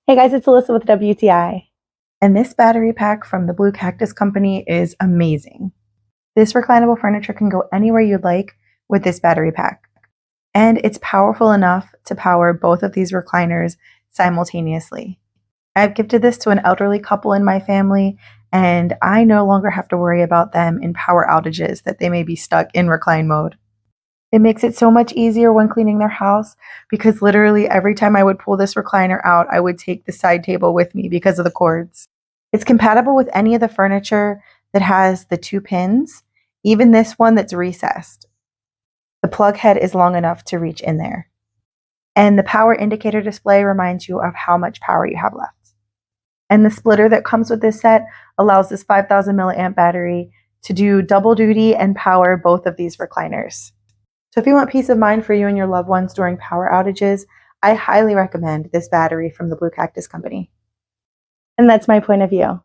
Hey guys, it's Alyssa with WTI. And this battery pack from the Blue Cactus company is amazing. This reclinable furniture can go anywhere you'd like with this battery pack. And it's powerful enough to power both of these recliners simultaneously. I've gifted this to an elderly couple in my family, and I no longer have to worry about them in power outages that they may be stuck in recline mode. It makes it so much easier when cleaning their house because literally every time I would pull this recliner out, I would take the side table with me because of the cords. It's compatible with any of the furniture that has the 2 pins, even this one that's recessed. The plug head is long enough to reach in there. And the power indicator display reminds you of how much power you have left. And the splitter that comes with this set allows this 5,000 milliamp battery to do double duty and power both of these recliners. So if you want peace of mind for you and your loved ones during power outages, I highly recommend this battery from the Blue Cactus company. And that's my point of view.